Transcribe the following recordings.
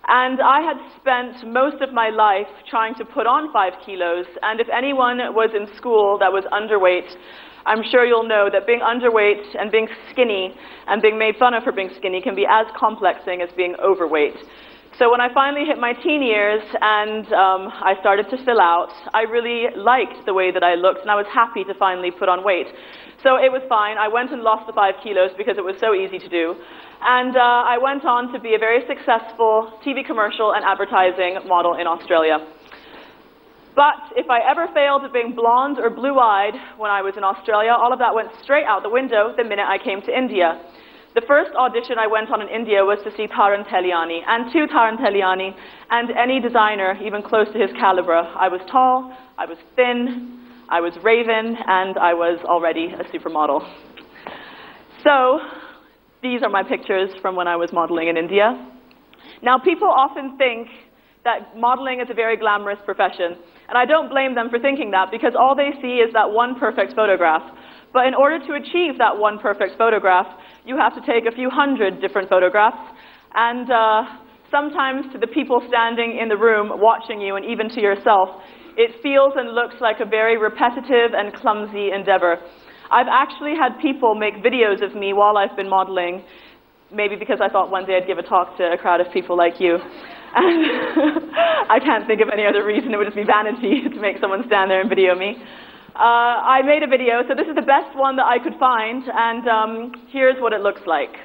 And I had spent most of my life trying to put on 5 kilos, and if anyone was in school that was underweight, I'm sure you'll know that being underweight and being skinny and being made fun of for being skinny can be as complexing as being overweight. So when I finally hit my teen years and I started to fill out, I really liked the way that I looked, and I was happy to finally put on weight. So it was fine. I went and lost the 5 kilos because it was so easy to do. And I went on to be a very successful TV commercial and advertising model in Australia. But if I ever failed at being blonde or blue-eyed when I was in Australia, all of that went straight out the window the minute I came to India. The first audition I went on in India was to see Taran Teliani, and to Taran Teliani, and any designer even close to his caliber. I was tall, I was thin, I was raven, and I was already a supermodel. So these are my pictures from when I was modeling in India. Now, people often think that modeling is a very glamorous profession, and I don't blame them for thinking that, because all they see is that one perfect photograph. But in order to achieve that one perfect photograph, you have to take a few hundred different photographs, and sometimes to the people standing in the room watching you, and even to yourself, it feels and looks like a very repetitive and clumsy endeavor. I've actually had people make videos of me while I've been modeling, maybe because I thought one day I'd give a talk to a crowd of people like you. And I can't think of any other reason. It would just be vanity to make someone stand there and video me. I made a video, so this is the best one that I could find, and here's what it looks like.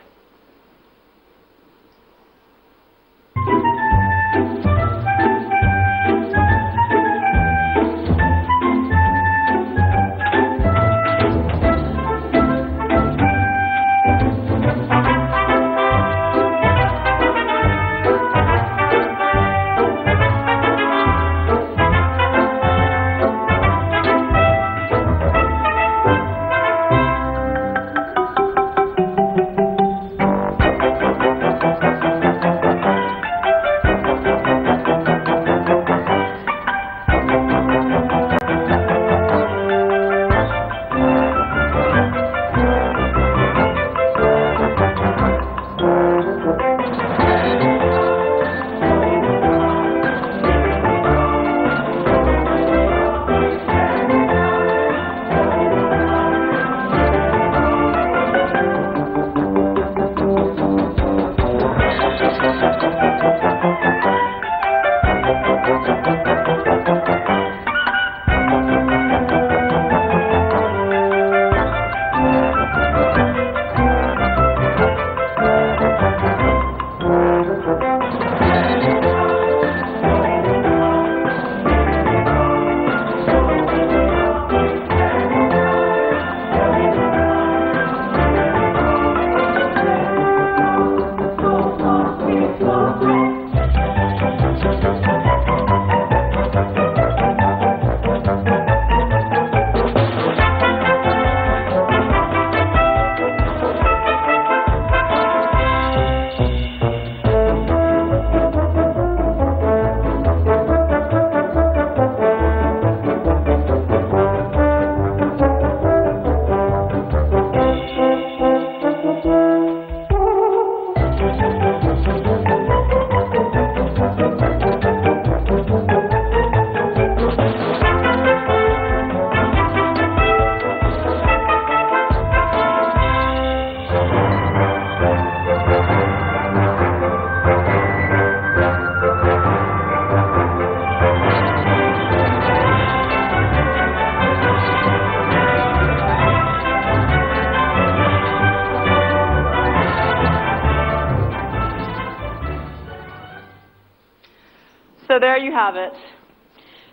So there you have it.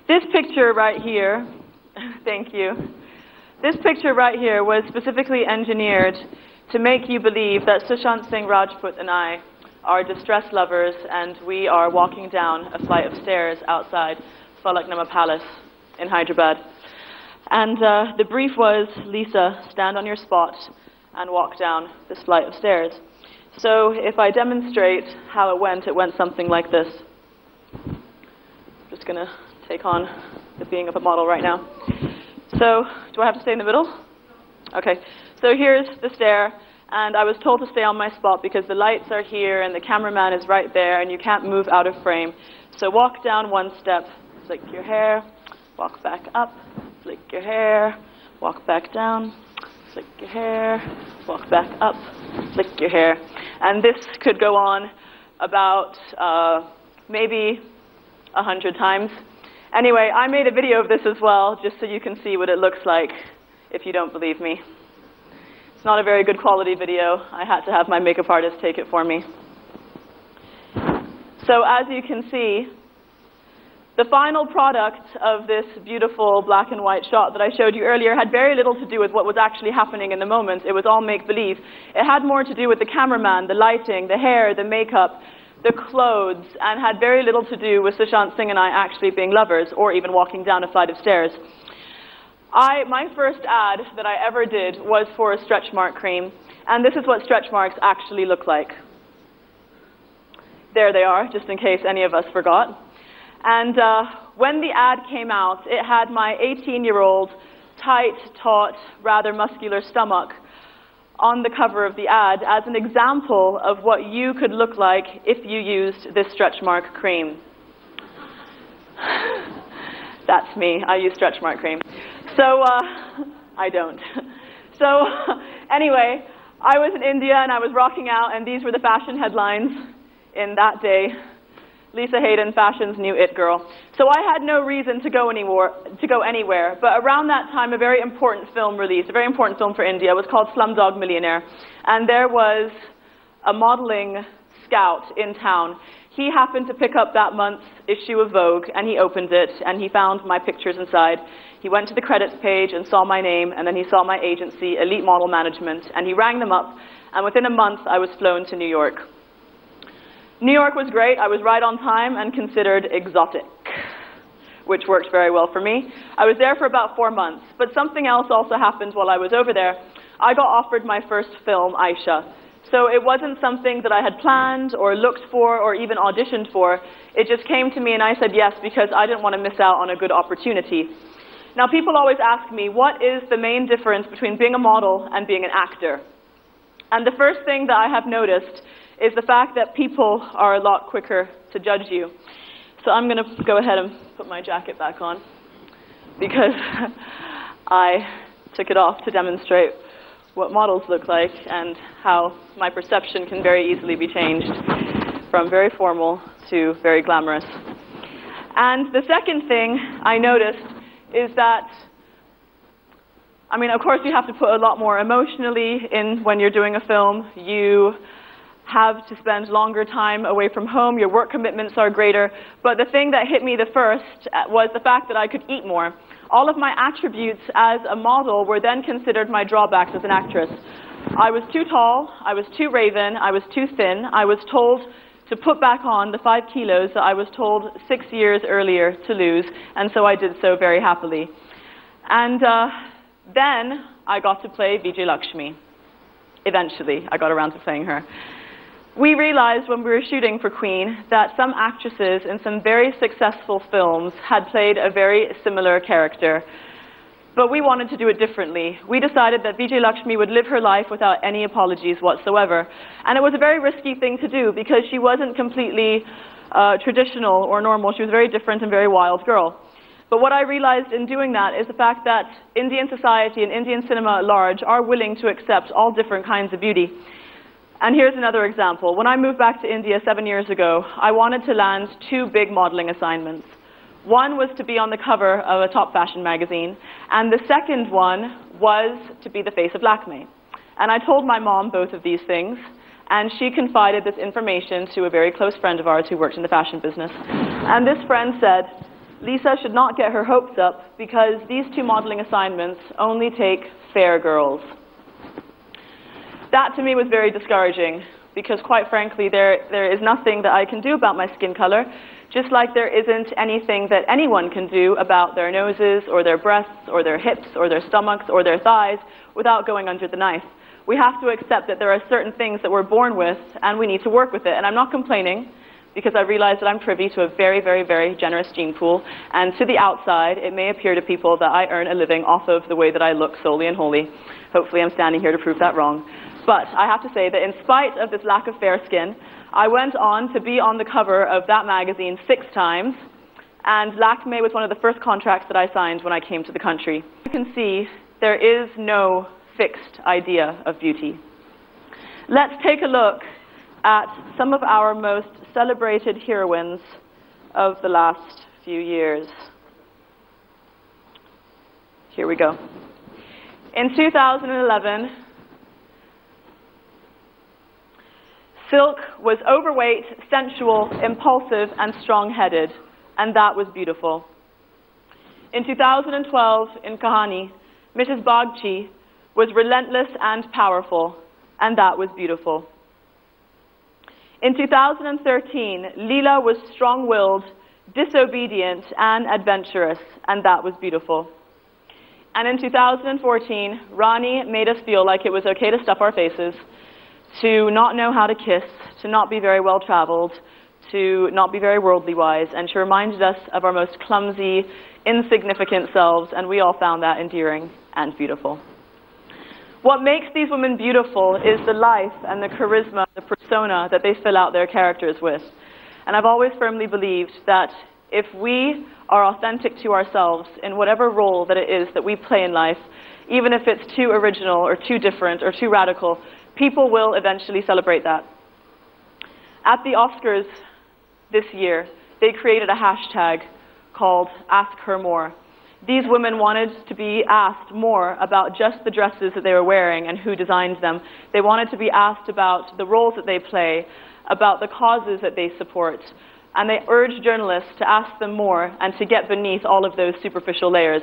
This picture right here, thank you. This picture right here was specifically engineered to make you believe that Sushant Singh Rajput and I are distressed lovers, and we are walking down a flight of stairs outside Falaknuma Palace in Hyderabad. And the brief was, Lisa, stand on your spot and walk down this flight of stairs. So if I demonstrate how it went something like this. I'm just going to take on the being of a model right now. So do I have to stay in the middle? Okay. So here's the stair, And I was told to stay on my spot because the lights are here and the cameraman is right there and you can't move out of frame. So walk down one step, flick your hair, walk back up, flick your hair, walk back down, flick your hair, walk back up, flick your hair. And this could go on about maybe 100 times. Anyway, I made a video of this as well, just so you can see what it looks like if you don't believe me. It's not a very good quality video. I had to have my makeup artist take it for me. So as you can see, the final product of this beautiful black and white shot that I showed you earlier had very little to do with what was actually happening in the moment. It was all make-believe. It had more to do with the cameraman, the lighting, the hair, the makeup, the clothes, and had very little to do with Sushant Singh and I actually being lovers or even walking down a flight of stairs. My first ad that I ever did was for a stretch mark cream, and this is what stretch marks actually look like. There they are, just in case any of us forgot. And when the ad came out, it had my 18-year-old, tight, taut, rather muscular stomach on the cover of the ad as an example of what you could look like if you used this stretch mark cream. That's me. I use stretch mark cream. So, I don't. So, anyway, I was in India and I was rocking out, and these were the fashion headlines in that day. Lisa Haydon, fashion's new it girl. So I had no reason to go anywhere, but around that time a very important film released, a very important film for India. It was called Slumdog Millionaire, and there was a modeling scout in town. He happened to pick up that month's issue of Vogue, and he opened it, and he found my pictures inside. He went to the credits page and saw my name, and then he saw my agency, Elite Model Management, and he rang them up, and within a month I was flown to New York. New York was great. I was right on time and considered exotic, which worked very well for me. I was there for about 4 months, but something else also happened while I was over there. I got offered my first film, Aisha. So it wasn't something that I had planned or looked for or even auditioned for. It just came to me and I said yes because I didn't want to miss out on a good opportunity. Now people always ask me, what is the main difference between being a model and being an actor? And the first thing that I have noticed is the fact that people are a lot quicker to judge you. So I'm going to go ahead and put my jacket back on because I took it off to demonstrate what models look like and how my perception can very easily be changed from very formal to very glamorous. And the second thing I noticed is that, I mean, of course you have to put a lot more emotionally in when you're doing a film. You have to spend longer time away from home. Your work commitments are greater. But the thing that hit me the first was the fact that I could eat more. All of my attributes as a model were then considered my drawbacks as an actress. I was too tall, I was too raven, I was too thin. I was told to put back on the 5 kilos that I was told 6 years earlier to lose, and so I did so very happily. And then I got to play Vijay Lakshmi. Eventually, I got around to playing her. We realized when we were shooting for Queen that some actresses in some very successful films had played a very similar character, but we wanted to do it differently. We decided that Vijay Lakshmi would live her life without any apologies whatsoever, and it was a very risky thing to do because she wasn't completely traditional or normal. She was a very different and very wild girl. But what I realized in doing that is the fact that Indian society and Indian cinema at large are willing to accept all different kinds of beauty. And here's another example. When I moved back to India 7 years ago, I wanted to land 2 big modeling assignments. One was to be on the cover of a top fashion magazine, and the second one was to be the face of Lakme. And I told my mom both of these things, and she confided this information to a very close friend of ours who worked in the fashion business. And this friend said, Lisa should not get her hopes up because these 2 modeling assignments only take fair girls. That to me was very discouraging because quite frankly there is nothing that I can do about my skin color, just like there isn't anything that anyone can do about their noses or their breasts or their hips or their stomachs or their thighs without going under the knife. We have to accept that there are certain things that we're born with and we need to work with it. And I'm not complaining because I realize that I'm privy to a very, very, very generous gene pool, and to the outside it may appear to people that I earn a living off of the way that I look solely and wholly. Hopefully I'm standing here to prove that wrong. But I have to say that in spite of this lack of fair skin, I went on to be on the cover of that magazine 6 times, and Lakme was one of the first contracts that I signed when I came to the country. You can see there is no fixed idea of beauty. Let's take a look at some of our most celebrated heroines of the last few years. Here we go. In 2011, Silk was overweight, sensual, impulsive, and strong-headed, and that was beautiful. In 2012, in Kahani, Mrs. Bagchi was relentless and powerful, and that was beautiful. In 2013, Leela was strong-willed, disobedient, and adventurous, and that was beautiful. And in 2014, Rani made us feel like it was okay to stuff our faces, to not know how to kiss, to not be very well-traveled, to not be very worldly-wise, and she reminded us of our most clumsy, insignificant selves, and we all found that endearing and beautiful. What makes these women beautiful is the life and the charisma, the persona that they fill out their characters with. And I've always firmly believed that if we are authentic to ourselves in whatever role that it is that we play in life, even if it's too original or too different or too radical, people will eventually celebrate that. At the Oscars this year, they created a hashtag called Ask Her More. These women wanted to be asked more about just the dresses that they were wearing and who designed them. They wanted to be asked about the roles that they play, about the causes that they support. And they urged journalists to ask them more and to get beneath all of those superficial layers.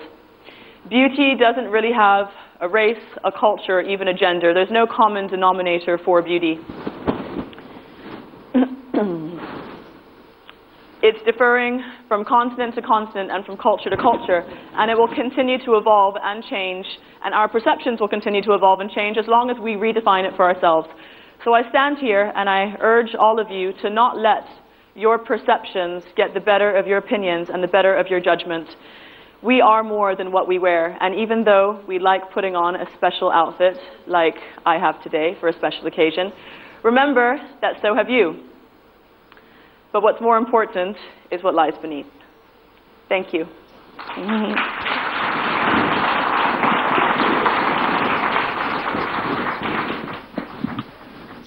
Beauty doesn't really have a race, a culture, even a gender. There's no common denominator for beauty. It's differing from continent to continent and from culture to culture, and it will continue to evolve and change, and our perceptions will continue to evolve and change as long as we redefine it for ourselves. So I stand here and I urge all of you to not let your perceptions get the better of your opinions and the better of your judgment. We are more than what we wear, and even though we like putting on a special outfit, like I have today for a special occasion, remember that so have you. But what's more important is what lies beneath. Thank you.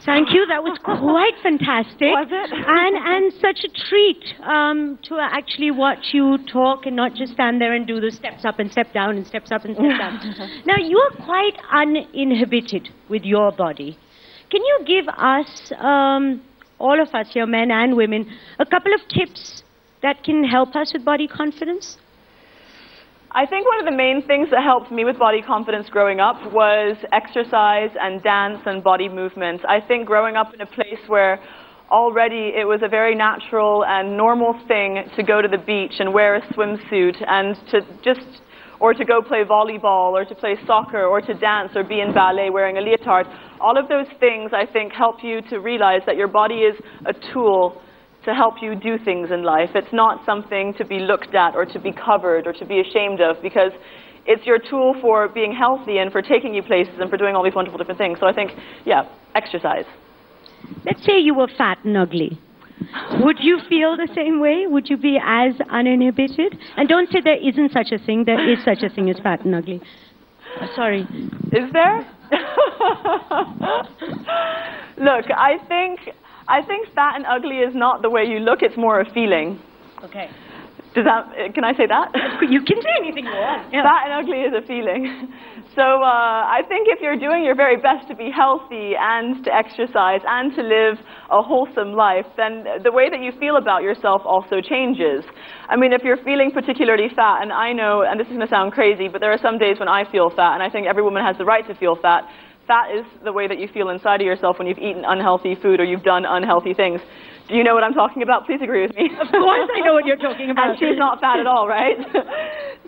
Thank you. That was quite fantastic. Was it? And such a treat to actually watch you talk and not just stand there and do the steps up and step down and steps up and step down. Now, you're quite uninhibited with your body. Can you give us, all of us here, men and women, a couple of tips that can help us with body confidence? I think one of the main things that helped me with body confidence growing up was exercise and dance and body movement. I think growing up in a place where already it was a very natural and normal thing to go to the beach and wear a swimsuit and or to go play volleyball or to play soccer or to dance or be in ballet wearing a leotard. All of those things, I think, help you to realize that your body is a tool to help you do things in life. It's not something to be looked at or to be covered or to be ashamed of, because it's your tool for being healthy and for taking you places and for doing all these wonderful different things. So I think, yeah, exercise. Let's say you were fat and ugly. Would you feel the same way? Would you be as uninhibited? And don't say there isn't such a thing. There is such a thing as fat and ugly. Sorry. Is there? Look, I think fat and ugly is not the way you look. It's more a feeling. Okay. Can I say that? You can say anything you want. Yeah. Fat and ugly is a feeling. So I think if you're doing your very best to be healthy and to exercise and to live a wholesome life, then the way that you feel about yourself also changes. I mean, if you're feeling particularly fat, and I know, and this is going to sound crazy, but there are some days when I feel fat, and I think every woman has the right to feel fat. Fat is the way that you feel inside of yourself when you've eaten unhealthy food or you've done unhealthy things. Do you know what I'm talking about? Please agree with me. Of course I know what you're talking about. And she's not fat at all, right?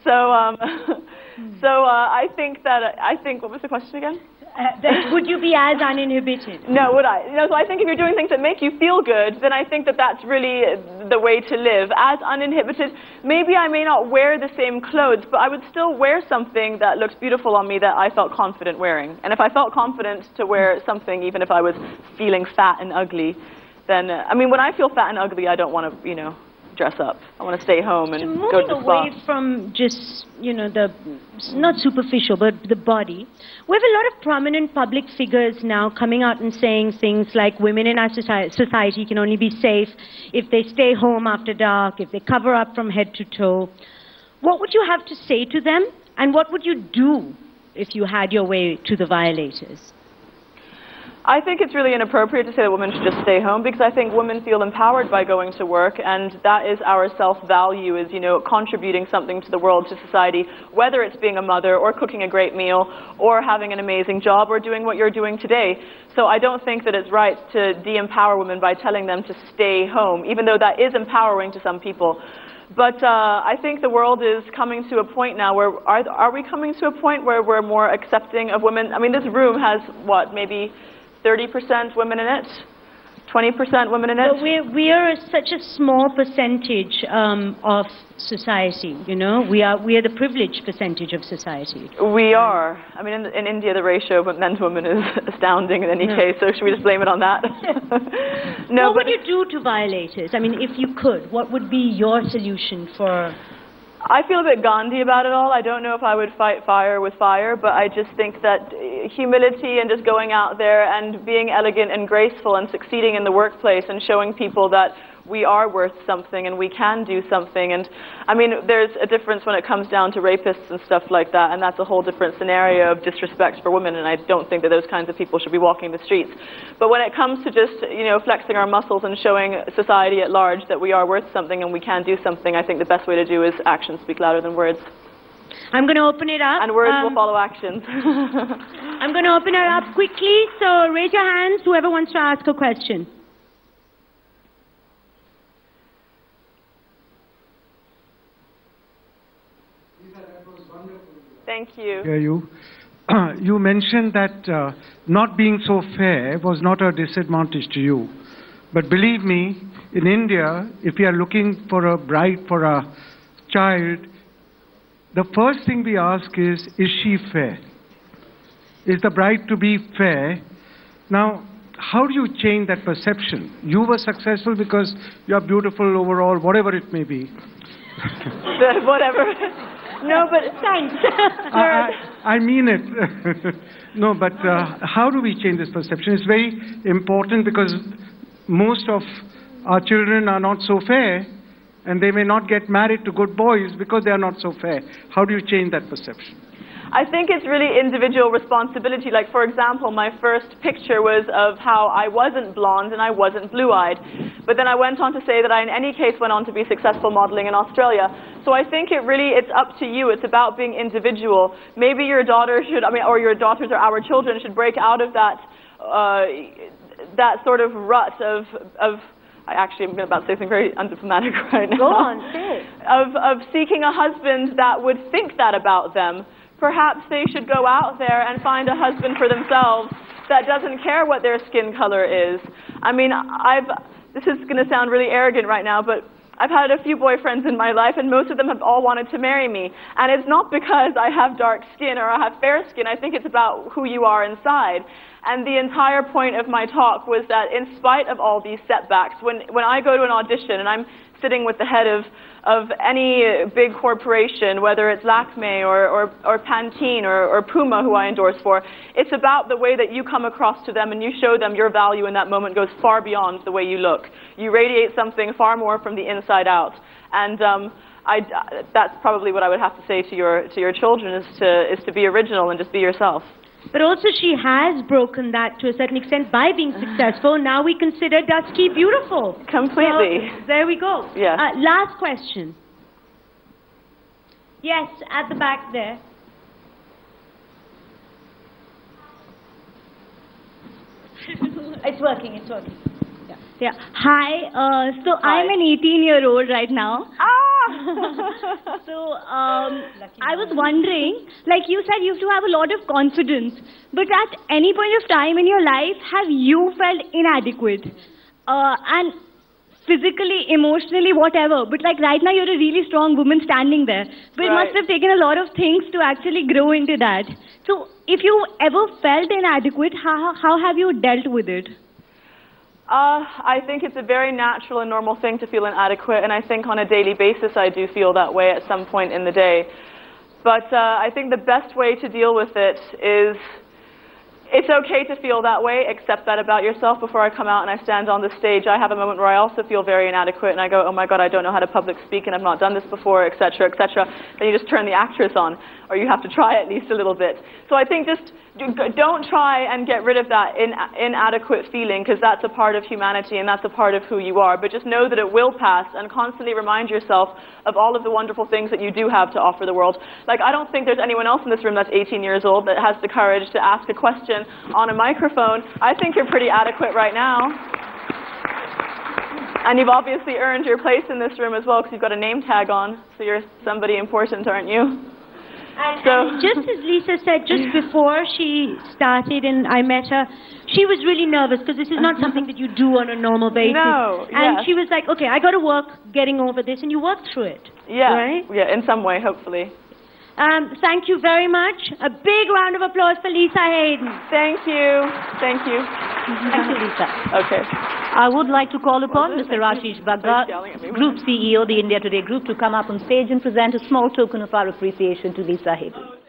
So I think, what was the question again? Then would you be as uninhibited? No, would I? So I think if you're doing things that make you feel good, then I think that that's really the way to live. As uninhibited, maybe I may not wear the same clothes, but I would still wear something that looks beautiful on me that I felt confident wearing. And if I felt confident to wear something, even if I was feeling fat and ugly, then, when I feel fat and ugly, I don't want to, dress up. I want to stay home and go to the spa. Moving away from just, the, not superficial, but the body, we have a lot of prominent public figures now coming out and saying things like women in our society can only be safe if they stay home after dark, if they cover up from head to toe. What would you have to say to them, and what would you do if you had your way to the violators? I think it's really inappropriate to say that women should just stay home, because I think women feel empowered by going to work, and that is our self-value, is, contributing something to the world, to society, whether it's being a mother or cooking a great meal or having an amazing job or doing what you're doing today. So I don't think that it's right to de-empower women by telling them to stay home, even though that is empowering to some people. But I think the world is coming to a point now where, are we coming to a point where we're more accepting of women? This room has, what, maybe 30% women in it, 20% women in it. But we are such a small percentage of society. We are the privileged percentage of society. We are. In India, the ratio of men to women is astounding in any case. So should we just blame it on that? No. What would you do to violators? If you could, what would be your solution for? I feel a bit Gandhi about it all. I don't know if I would fight fire with fire, but I just think that humility and just going out there and being elegant and graceful and succeeding in the workplace and showing people that we are worth something and we can do something. And there's a difference when it comes down to rapists and stuff like that, and that's a whole different scenario of disrespect for women, and I don't think that those kinds of people should be walking the streets. But when it comes to just, flexing our muscles and showing society at large that we are worth something and we can do something, I think the best way to do is actions speak louder than words. I'm going to open it up. And words will follow actions. I'm going to open it up quickly, so raise your hands, whoever wants to ask a question. Thank you. Hear you. You mentioned that not being so fair was not a disadvantage to you. But believe me, in India, if we are looking for a bride for a child, the first thing we ask is she fair? Is the bride to be fair? Now, how do you change that perception? You were successful because you are beautiful overall, whatever it may be. Whatever. No, but thanks. I mean it. No, but how do we change this perception? It's very important, because most of our children are not so fair, and they may not get married to good boys because they are not so fair. How do you change that perception? I think it's really individual responsibility. Like, for example, my first picture was of how I wasn't blonde and I wasn't blue-eyed. But then I went on to say that I, in any case, went on to be successful modeling in Australia. So I think it's up to you. It's about being individual. Maybe your daughter should, or your daughters or our children should break out of that, that sort of rut of I'm about to say something very undiplomatic right now. Go on, say it. Of seeking a husband that would think that about them. Perhaps they should go out there and find a husband for themselves that doesn't care what their skin color is. This is going to sound really arrogant right now, but I've had a few boyfriends in my life, and most of them have all wanted to marry me. And it's not because I have dark skin or I have fair skin. I think it's about who you are inside. And the entire point of my talk was that in spite of all these setbacks, when I go to an audition and I'm sitting with the head of any big corporation, whether it's Lakme or Pantene or Puma, who I endorse for, it's about the way that you come across to them and you show them your value in that moment goes far beyond the way you look. You radiate something far more from the inside out. And that's probably what I would have to say to your children, is to be original and just be yourself. But also she has broken that to a certain extent by being successful. Now we consider Dusky beautiful. Completely. So, there we go. Yes. Last question. Yes, at the back there. It's working, it's working. Yeah. Hi. So I'm an 18-year-old right now. So I was wondering, like you said, you have to have a lot of confidence. But at any point of time in your life, have you felt inadequate? And physically, emotionally, whatever. But like right now, you're a really strong woman standing there. But it must have taken a lot of things to actually grow into that. So if you ever felt inadequate, how have you dealt with it? I think it's a very natural and normal thing to feel inadequate, and I think on a daily basis I do feel that way at some point in the day. But I think the best way to deal with it is, it's okay to feel that way, accept that about yourself. Before I come out and I stand on the stage, I have a moment where I also feel very inadequate, and I go, oh my God, I don't know how to public speak, and I've not done this before, etc., etc. Then you just turn the actress on, or you have to try at least a little bit. So I think just don't try and get rid of that inadequate feeling, because that's a part of humanity and that's a part of who you are. But just know that it will pass, and constantly remind yourself of all of the wonderful things that you do have to offer the world. Like, I don't think there's anyone else in this room that's 18 years old that has the courage to ask a question on a microphone. I think you're pretty adequate right now. And you've obviously earned your place in this room as well, because you've got a name tag on, so you're somebody important, aren't you? And just as Lisa said, just before she started and I met her, she was really nervous because this is not something that you do on a normal basis. No, and she was like, okay, I got to work getting over this, and you worked through it. Yeah, right? Yeah, in some way, hopefully. Thank you very much. A big round of applause for Lisa Haydon. Thank you. Thank you. Thank you, Lisa. Okay. I would like to call upon Mr. Ashish Bagga, Group CEO, the India Today Group, to come up on stage and present a small token of our appreciation to Lisa Haydon.